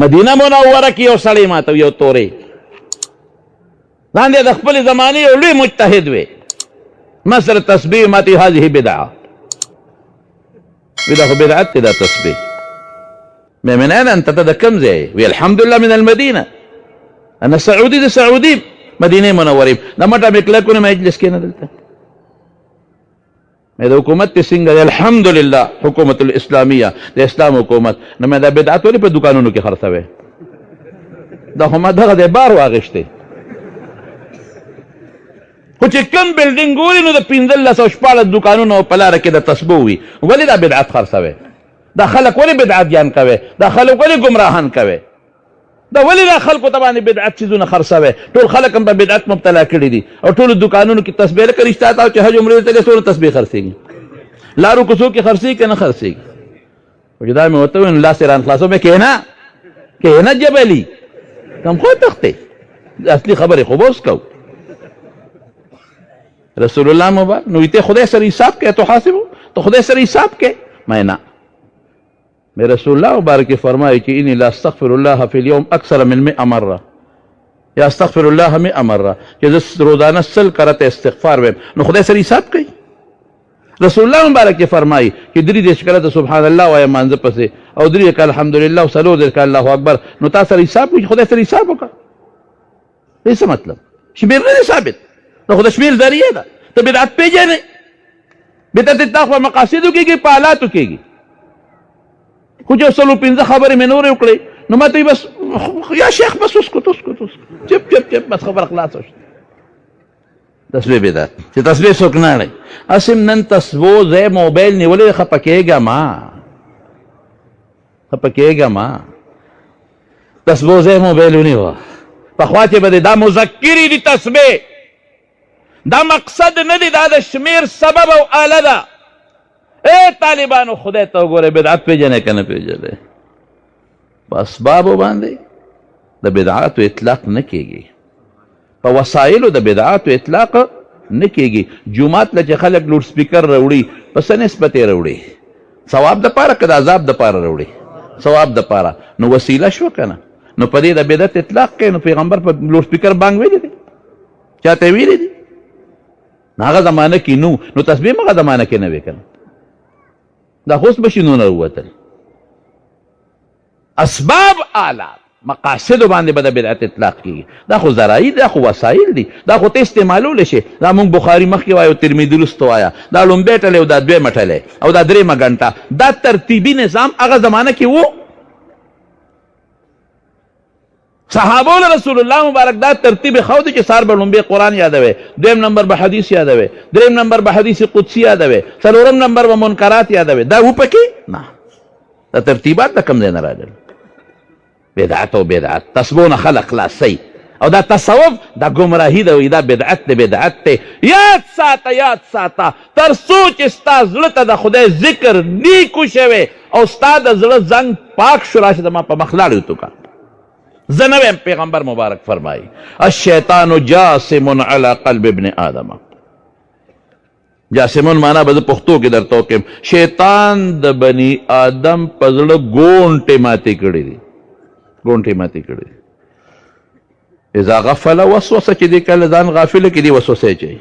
مدینه منوره کې یو سړی ماته یو تورې لاندې د خپلې زمانې یو لوی مجتهد وی ما سره تسبیح ماتې هذه بدعه وی دا خو بدعت دی دا تسبیح مې من اين انت ته د کوم ځای وی الحمدلله من المدینه انا سعودي د سعودي مدینه منورې د مټه مې کلکونه مجلس کې نه دلته مې د حکومت څنګه الحمدلله حکومت الاسلامیه د اسلام حکومت نو مې دا بدعت ولې په دکانونو کې خرڅوي دا خو ما دغه د بار واغشته خو چې کوم بلډینګ ګوري نو د 1514 دکانونو په لاره کې د تسبیح وي ولې دا بدعت خرڅوي دا خلک ولې بدعتیان کوي دا خلک ولې ګمراهان کوي دا ولې دا خلکو ته باندې بدعت چیزونه خرڅوي ټول خلک هم په بدعت مبتلا کړي دي او ټول دکانونو کې تسبیح لکه رشته تا چې حج عمرې ته څونه تسبیح خرڅېږي لارو کوڅو کې خرڅېږي که نه خرڅېږي او چې دا مې ورته وویل لاس یې رانخلاصو مې کښېنه جبلي کم خو تختې اصلي خبرې خو به اوس کوو رسول الله مبارک نو ته خدای سره حساب کې تو حاسبو تو خدای سره حساب کې مې نه میں رسول اللہ مبارک فرمائے کہ انی لا استغفر اللہ فی اليوم اکثر من 100 مرہ یا استغفر اللہ 100 مرہ کہ روزانہ 100 کرتے استغفار میں نو خدای سره حساب کئی رسول اللہ مبارک فرمائی کہ دری دیش کرتے سبحان اللہ و ایمان پسے او دری کہ الحمدللہ و سلو دیر کہ اللہ اکبر نو تا سره حساب کئی خدای سره حساب ہوگا ایسا مطلب شمیر نہیں ثابت نو خدا شمیر ذریعہ دا تو بدعت پہ جانے بدعت اتاقوى مقاصدو کی گی پالاتو کی گی خو جو سلو 15 خبرې مې نورې وکړې نو ما ته بس یا شیخ بس اسکت چپ بس خبر خلاص شو تسبیح بدعت چې تسبیح څوک نه اړوي اسم نن تسبو ځای موبایل نیولې خفه کېږه ما تسبو ځای موبایل ونیوه پخوا چې به دا مذکرې دي تسبیح دا مقصد نه دی دا د شمیر سبب او آله ده اے طالبانو خدای ته وګوره بدعت پیژنې که نه پیژنې په اسبابو باندې د بدعاتو اطلاق نه کېږي په وسایلو د بدعاتو اطلاق نه کېږي جومات له چې خلک لوډ سپیکر راوړي په څه نسبت یې راوړي ثواب دپاره که د عذاب دپاره راوړي ثواب دپاره نو وسیله شوه که نه نو په دې د بدعت اطلاق کوي نو پیغمبر په لوډ سپیکر بانګ ویلی دی چاته ویلی دی هغه زمانه کې نو تسبیح هغه زمانه کې نه وی که نه دا خوست بشینو نروتل اسباب آلات مقاصد باندې به د بدعت اطلاق کیږي دا خو ذرایع دا خو وسایل دي دا خو ته استعمالول شي دا مونږ بخاري مخکې وایو ترمذي وروسته وایه دا لومبی ټلی او دا دویمه ټلی او دا درېیمه ګنټه دا ترتیبي نظام هغه زمانه کې و صحابو رسول الله مبارک دا ترتیب خود چې سار به لومبی قرآن یادوي دویم نمبر به حدیث یادوي دریم نمبر به حدیث قدسی یادوي څلورم نمبر به منکرات یادوي دا و پکې نه دا ترتیبات د کوم ځای نه راغلل بدعت او بدعت تسبونه خلق خلاصي او دا تصوف دا گمراهی دا وی دا بدعت دی یاد ساته تر څو چې ستا زړه ته د خدای ذکر نیکو شوی او ستا د زړه زنګ پاک شو راشه د ما په مخ لاړ تو کا زنویم پیغمبر مبارک فرمائی الشیطان جاسم علی قلب ابن آدم جاسمون مانا بذ پختو کی در توقیم شیطان د بنی آدم پزړه گونټه ماتی کړي دي اذا غفل وسوسه چې دی کله ځان غافل کې دی وسوسه چي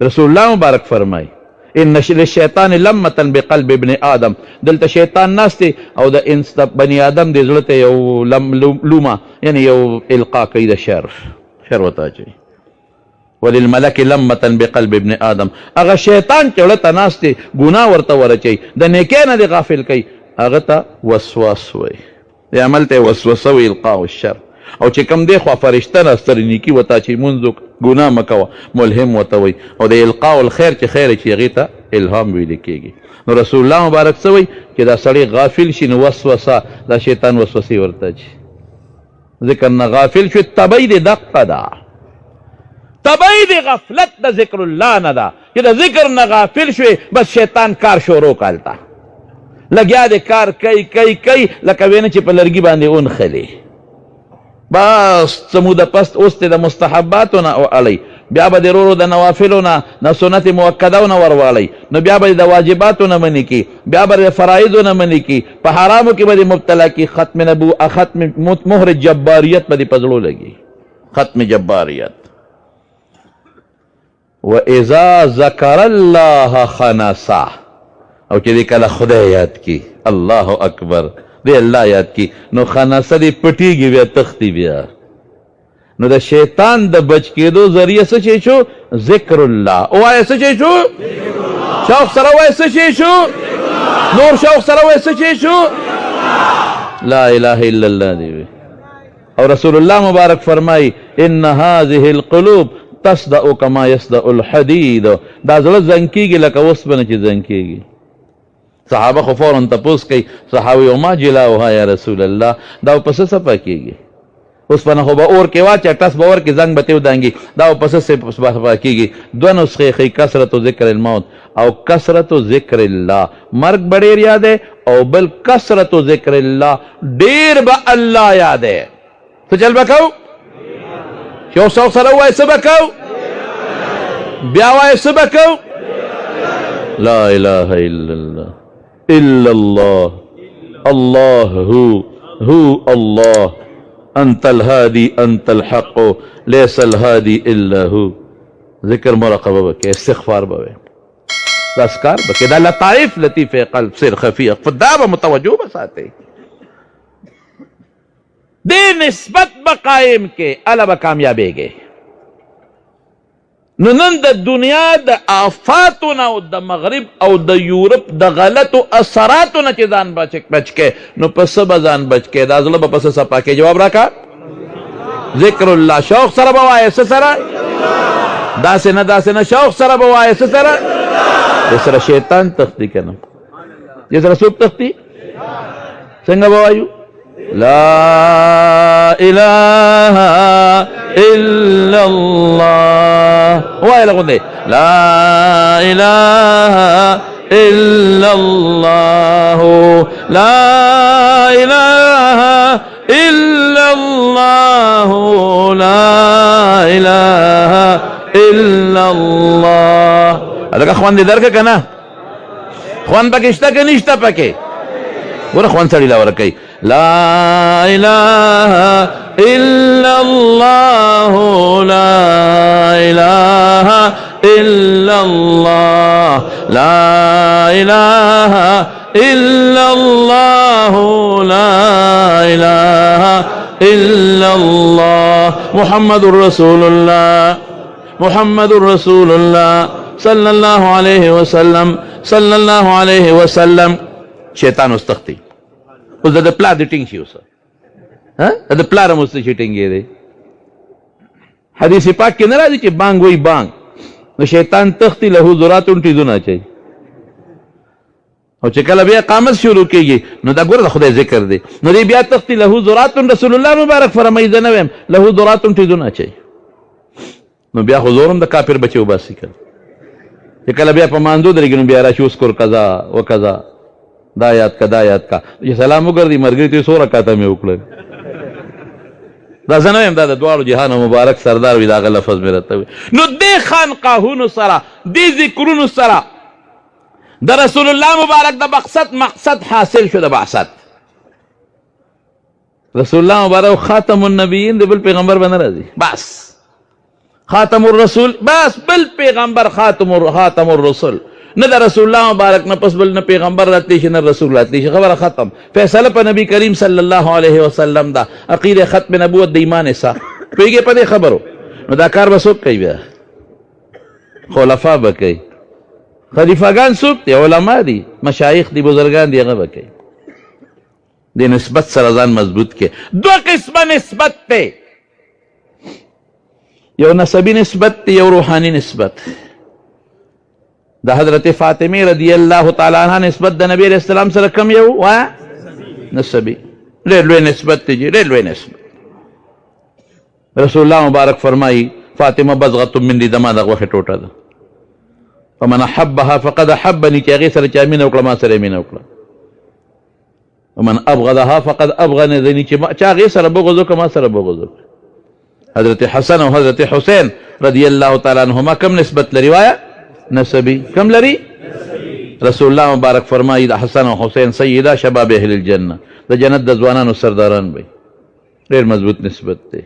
رسول الله مبارک فرمائی ان للشیطان لمة بقلب ابن آدم دلته شیطان ناستی او د انس بنی آدم د زړه ته یو لومه یعنی یو القا کوي د شر وتا چي وللملك لمة بقلب ابن آدم هغه شیطان چې ولته ناستی ګناه ورته ورچي د نیکۍ نه دی غافل کوي هغه ته وسواس وي د عمل ته وسوسه وي القاء الشر او چې کم دی خو فرشته راستر نیکی وتا چې منځ ګناه مکوه ملهم وته وي او د القاء الخير چې خیر چې هغې ته الهام ویل کېږي نو رسول الله مبارک څه وایي چې دا سړی غافل شي نو وسوسه دا شیطان وسوسې ورته چي ذکر نه غافل شو تبی د دقه ده تبی د غفلت د ذکر الله نه ده چې د ذکر نه غافل شوې بس شیطان کار شروع کالته لګیا د کار کوي لکه وینه چې په لرګي باندې اونخلي بس څه موده پس اوس ته د مستحباتو نه او علی بیا به د ورورو د نوافلو نه سنت مؤکدو نه ورواړئ، نو بیا به د واجباتو نه منې کی، بیا به د فرایضو نه منې کی، په حرامو کې به د مبتلا کی، ختم مهر جباریت به د په زړو لګي، ختم جباریت. واذا ذکر الله خنسه، او چې دی کله خدای یاد کی، الله اکبر، دی الله یاد کی، نو خنسه دی پټیږي، بیا تختی بیا. نو د شیطان د بچ کېدو ذریعه څه شی شو؟ ذکر الله. ووایه څه شی شو؟ شوق سره وایه څه شی شو؟ نور شوق سره وایه څه شی شو؟ لا اله الا الله دی وی. او رسول الله مبارک فرمای ان هذه القلوب تصدأ كما يصدأ الحديد، دا زړه زنګ کېږي لکه اوسپنه چې زنګ کېږي. صحابه خو فوراً تپوس کوي، صحابي وما جلاؤها یا رسول الله، دا په څه څپه کېږي؟ اوسپنه خو به اور کې واچه، ټس به اور کې زنګ به تې ودانګي، دا په څه صفه کېږي؟ دوه نسخې ښیي، کثرت ذکر الموت او کثرت ذکر الله. مرګ به ډېر یادی، او بل کثرت ذکر الله، ډېر به الله یادی. څه چل به کوو؟ چې یو څوک سره ووایي څه به کوو؟ بیا وایي څه به کوو؟ لا اله الا الله الا الله الله هو الله انت الهادي انت الحق ليس الهادي الا هو. ذکر مراقبه بکې، استغفار به وایي، دا اذکار به کې، دا لطائف لطیف قلب سر خفي، دا به متوجه به ساتئ، دې نسبت به قائم کې، اله به کامیابېږئ. نو نن د دنیا د آفاتو نه او د مغرب او د یورپ د غلطو اثراتو نه چې ځان بچ کې، نو په څه به ځان بچ کې؟ دا زړه به په څه صفا کې؟ جواب راکړه. ذکر الله. شوق سره به وایې څه سره؟ داسې نه داسې نه، شوق سره به وایې څه سره؟ دې سره شیطان تختی که نه؟ دې سره څوک تختی؟ څنګه به وایو؟ لا اله الا الله. وایه لغوندې لا اله الا الله لا اله الا الله لا اله الا الله. هغه خوان دې درکه کنه؟ خوان پکې شته که نشته پکې؟ ګوره خوان سړي لا ورکوي. لا اله الا الله لا اله الا الله لا اله الا الله لا اله الا الله محمد رسول الله محمد رسول الله صلی الله علیه وسلم صلی الله علیه وسلم. شیطان استختی اوس د پلار د ټینګ شي، اوس د پلار هم اوس چې ټینګې دی. حدیث پاک کې نه راځي چې بانګ وایي بانګ، نو شیطان تختی له ذراتون ټیزونه اچوي، او چې کله بیا اقامت شروع کېږي نو دا ګوره د خدای ذکر دی، نو دی بیا تختی له ذراتون. رسول الله مبارک فرمایي زه نه ویم له ذراتون ټیزونه اچوي، نو بیا خو زور هم د کافر بچي وباسي کله، چې کله بیا په مانځو درېږي نو بیا راشي اسکر قضا و قضا، دا یاد کا دا یاد کا، چې سلام وګرځي ملګري ته 100 رکعاته مې وکړل. دا زه نه یم، دا د دواړو جهانو مبارک سردار وي، دا هغه لفظ مې راته وي. نو دې خانقاهونو سره دې ذکرونو سره د رسول الله مبارک د مقصد حاصل شو، د بعثت. رسول الله مبارک خاتم النبیین دی، بل پیغمبر به نه راځي، بس خاتم الرسول، بس بل پیغمبر خاتم الرسول نه د رسول الله مبارک نه پس بل نه پیغمبر راتلی شي نه رسول راتلی شي، خبره ختم. فیصله په نبی کریم صلی الله علیه وسلم دا، عقیده ختم نبوت د ایمان حصہ. پوهېږې په دې خبرو؟ نو دا کار به څوک کوي؟ بیا خلفا به کوي. خلیفګان څوک دي؟ علما دي، مشایخ دي، بزرګان دي، هغه به کوي. د نسبت سره ځان مضبوط کې. دوه قسمه نسبت دی، یو نسبی نسبت دی، یو روحانی نسبت. د حضرت فاطمه رضی الله تعالی عنها نسبت د نبی علیہ السلام سره کم یو وایه نسبی، ډېر لوی نسبت دی، ډېر لوی نسبت. رسول الله مبارک فرمایي فاطمه بضغة مني، زما د غوښې ټوټه ده. فمن احبها فقد احبني، چې هغې سره چا مینه وکړه ما سره یې مینه وکړه. ومن ابغضها فقد ابغضني، چې چا هغې سره بغض وکړه ما سره بغض وکړه. حضرت حسن او حضرت حسین رضی اللہ تعالی عنہما کم نسبت لري وایا نسبی کم لري رسول الله مبارک فرمایي د حسن او حسین سیدا شباب اهل الجنه د جنت د ځوانانو سرداران وي ډېر مضبوط نسبت دی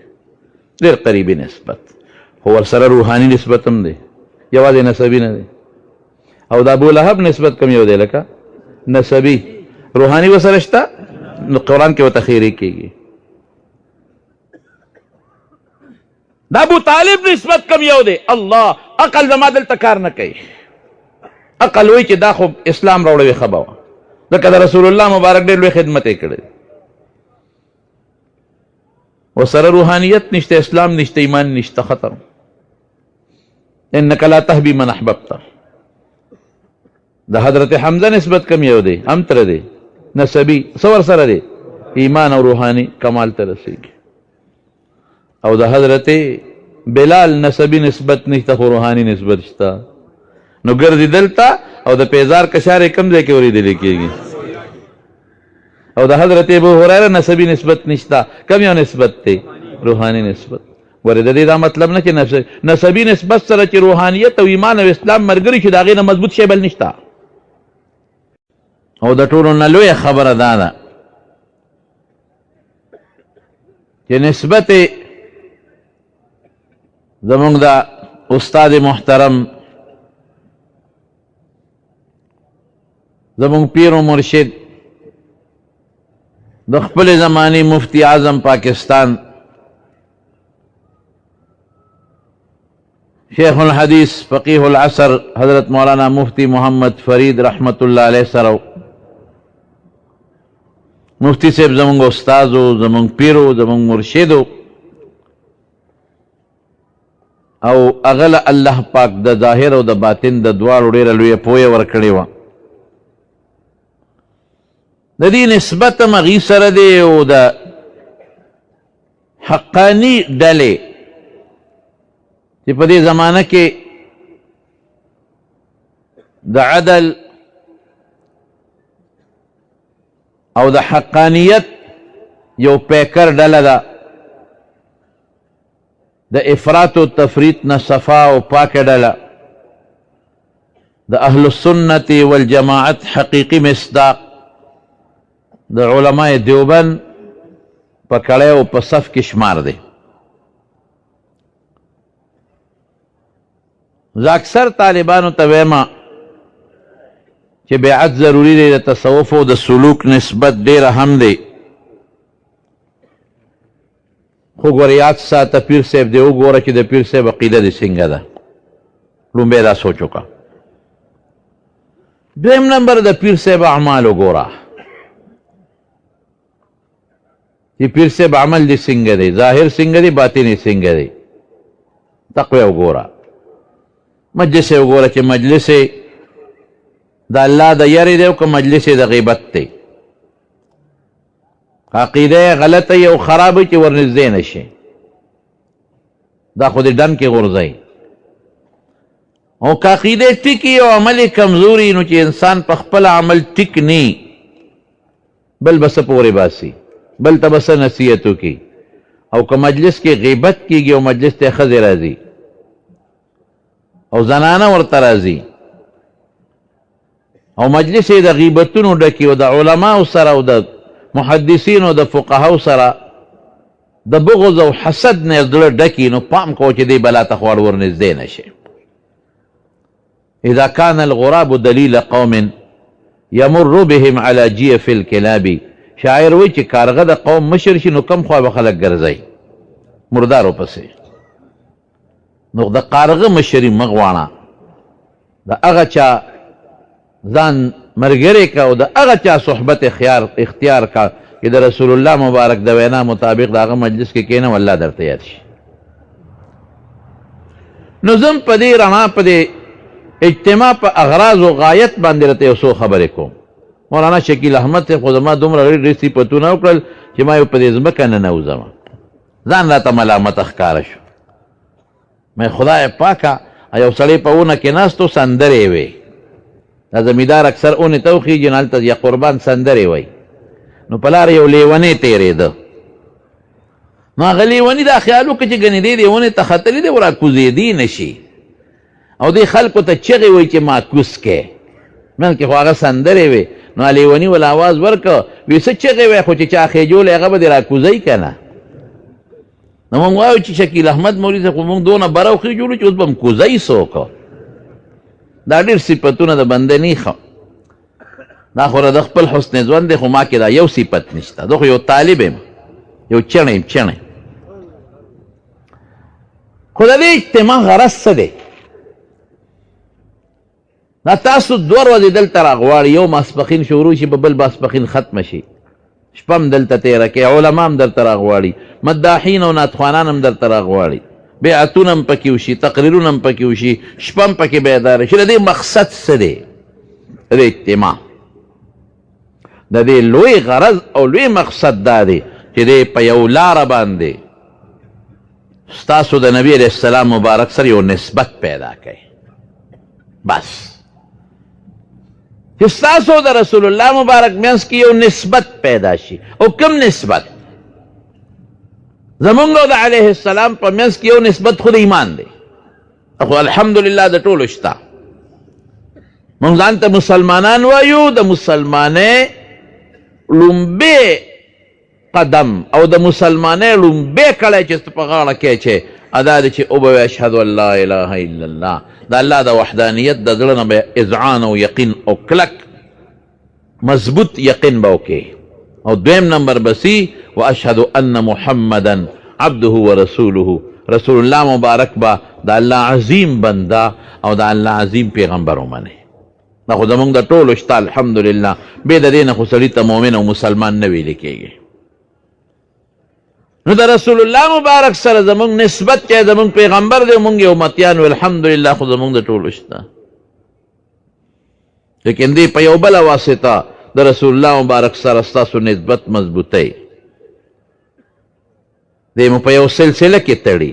ډېر قریبي نسبت خو ورسره روحاني نسبت هم دی یوازې نسبي نه دی او د ابو لهب نسبت کم یو دی لکه نسبي روحاني ورسره شته نو قرآن کې ورته خیري کېږي د ابو طالب نسبت کم یو دی الله عقل زما دلته کار نه کوي عقل وایي چې دا خو اسلام راوړی ښه به وه ځکه د رسول الله مبارک ډېر لوی خدمت یې کړی ورسره روحانیت نشته اسلام نشته ایمان نشته ختم انک لا تهدی من احببت د حضرت حمزه نسبت کم یو دی هم تره دی نسبی څه ورسره دی ایمان او روحاني کمال ته رسېږي او د حضرت بلال نسبی نسبت نشته خو روحاني نسبت شته نو ګرځي دلته او د پیزار کشارې کم ځای کې اورېدلی کېږي او د حضرت ابو هریره نسبی نسبت نشته کم یو نسبت دی روحاني نسبت ورې د دې دا مطلب نه چې نسبی نسبت سره چې روحانیت او ایمان او اسلام ملګري شي د هغې نه مضبوط شی بل نشته او د ټولو نه لویه خبره دا ده چې نسبت زمونږ د استاد محترم زمونږ پیر و مرشد د خپل زمانی مفتی اعظم پاکستان شیخ الحدیث فقیح العصر حضرت مولانا مفتی محمد فرید رحمت اللہ علیہ سره مفتی صاحب زمونږ استاد و زمونږ پیر و زمونږ مرشد او هغه له الله پاک د ظاهر او د باطن د دواړو ډېره لویه پوهه ورکړې وه د دې نسبت هم هغې سره دی او د حقاني ډلې چې په دې زمانه کې د عدل او د حقانیت یو پیکر ډله ده د افراط و تفریط نه صفا او پاکه ډله د اهل السنت والجماعت حقیقي مصداق د علماء دیوبند په کړی او په صف کې شمار دی زه اکثر طالبانو ته ویمه چې بیعت ضروري دی د تصوف او د سلوک نسبت ډېره هم دی خو ګوره یاد ساته پیر صاحب دی وګوره چې د پیر صاحب عقیده دې څنګه ده لومبی دا سوچ وکړه دویم نمبر د پیر صاحب اعمال وګوره چې پیر صاحب عمل دې څنګه دی ظاهر څنګه دی باطن یې څنګه دی تقوی وګوره مجلس یې وګوره چې مجلس یې د الله د یری دی او که مجلس یې د غیبت دی عقیده غلطه او خرابه چې ورنږدې نه شي دا خو دې ډن کې غورځئ او که عقیده ټیکي او عمل کمزوري نو چې انسان په خپل عمل ټیک نی بل به څه پورې باسي بل ته به څه نصیحت وکړي او که مجلس کې غیبت کېږي او مجلس ته ښځې راځي او زنانه ورته راځي او مجلس یې د غیبتونو ډکي او د علماو سره او د محدثین او د فقهاو سره د بغض او حسد نه زړه ډکي نو پام کوه چې دې بلا ته خو ورنږدې نه شي اذا كان الغراب دلیل قوم یمر بهم على جیف الکلاب شاعر وایي چې کارغه د قوم مشر شي نو کم خوا به خلک ګرځئ مردارو پسې نو د کارغه مشري مه غواړه د هغه چا ځان مرګري کا او د هغه چا صحبت اختیار کا چې د رسول الله مبارک د وینا مطابق د هغه مجلس کې کېنه والله درته یاد شي نو زم په دې رڼا په دې اجتماع په اغراض او غایت باندې راته یو څو خبرې کوم مولانا شکیل احمد صاحب خو زما دومره ډېر صفتونه وکړل چې ما یو په دې ځمکه نه نوځم ځان راته ملامت ښکاره شو مې خدای پاکه یو سړی په ونه کې ناست و سندرې وې دا زمیدار اکثر اونې ته وخېږي نو هلته یا قربان سندرې وایي نو په لاره یو لیونی تېرېده نو هغه لیوني دا خیال وکړه چې ګنې دې ونې ته ختلي دی ورا کوزېدی نه شي او دې خلکو ته چغې وایي چې ماکوس کې بلکې خو هغه سندرې وې نو لیوني ول آواز ورکړه وی څه چغې وی خو چې چا خېجولی هغه به دې را کوزوي که نه نو مونږ وایو چې شکیل احمد مولوي صاحب خو مونږ دونه بره او خېجولو چې اوس به م کوزوي څوک دا ډېر صفتونه د بنده نه ښه دا خو د خپل حسن ژوند دی خو ما کې دا یو صفت نشته زه خو یو طالب یم یو چڼی یم چڼی خو د دې اجتماع غرض څه دی دا تاسو دوه ورځې دلته راغواړي یو ماسپښین شروع شي په بل ماسپښین ختمه شي شپه هم دلته تېره کوي علما هم درته راغواړي مداحین او نعتخوانان هم درته راغواړي بیعتونه هم پکې وشي تقریرونه هم پکې وشي شپه هم پکې بیداره شي د دې مقصد څه دی د اجتماع د دې لوی غرض او لوی مقصد دا دی چې دی په یو لاره باندې ستاسو د نبی علیه السلام مبارک سره یو نسبت پیدا کوي بس چې ستاسو د رسول الله مبارک منځ کې یو نسبت پیدا شي او کوم نسبت زمونږ او د علیه السلام په منځ کې یو نسبت خو د ایمان دی خو الحمدلله د ټولو شته مونږ ځان ته مسلمانان وایو د مسلمانۍ لومبی قدم او د مسلمانۍ لومبی کړی چې ته په غاړه کې چې ادا دی چې وبوې اشهد ان لا اله الا الله د الله د وحدانیت د زړه نه به اذعان او یقین او کلک مضبوط یقین به وکړې او دویم نمبر بسی واشهد ان محمدا عبده ورسوله رسول الله مبارک به د الله عظیم بنده او د الله عظیم پیغمبر ومني دا خو زمونږ د ټولو شته الحمدلله بې د دې نه خو سړي ته مؤمن او مسلمان نه ویلې کېږي نو د رسول الله مبارک سره زمونږ نسبت چې زمونږ پیغمبر دی مونږ یې امتیان و الحمدلله خو زمونږ د ټولو شته لیکن دی په یو بله واسطه د رسول الله مبارک سره ستاسو نسبت مضبوطی دی مو په یو سلسله کې تړي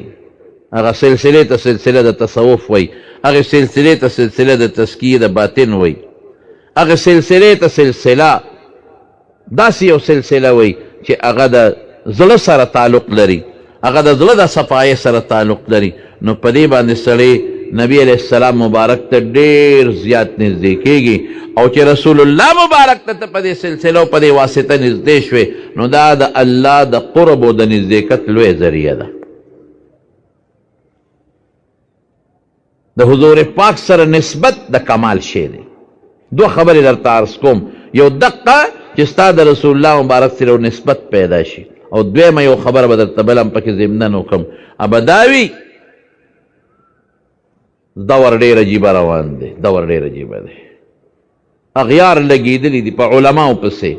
هغه سلسله ته سلسله د تصوف وی هغه سلسله ته سلسله د تزکیه د باطن وی هغه سلسله ته سلسله داسې یو سلسله وی چې هغه د زړه سره تعلق لري هغه د زړه د صفایۍ سره تعلق لري نو په دې باندې سړی نبی علیہ السلام مبارک ته ډېر زیات نږدې کېږي او چې رسول الله مبارک ته په دې سلسله او په دې واسطه نږدې شوې نو دا د الله د قرب او د نږدېکت لوی ذریعه ده د حضور پاک سره نسبت د کمال شی دی دو خبرې درته عرض کوم یو دقه چې ستا د رسول الله مبارک سره نسبت پیدا شي او دویمه یو خبره به درته بل هم پکې ضمناً وکړم ابه دا وي دور ډېر عجیبه روان دی دور ډېر عجیبه دی اغیار لګېدلي دي په علماو پسې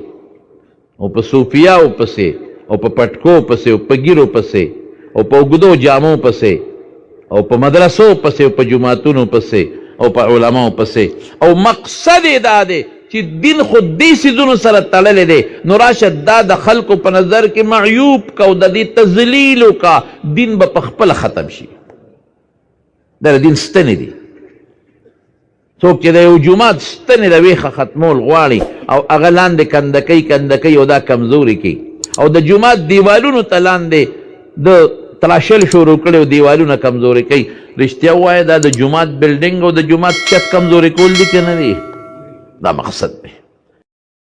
او په صوفیاو پسې او په پټکو پسې او په ګیرو پسې او په اوږدو جامو پسې او په مدرسو پسې او په جوماتونو پسې او په علماو پسې او مقصد یې دا دی چې دین خو دې څیزونو سره تړلی دی نو راشه دا د خلکو په نظر کې معیوب کا او د دې تذلیل وکړه دین به په خپله ختم شي دا د دین ستنې دي څوک چې د یو جومات ستنې د ویښه ختمول غواړي او هغه لاندې کندکۍ او دا کمزوري کوي او د جومات دیوالونو ته لاندې د تراشل شروع کړي او دیوالونه کمزوري کوي رښتیا ووایه دا د جومات بلډینګ او د جومات چت کمزوري کول دي که نه دي دا مقصد دی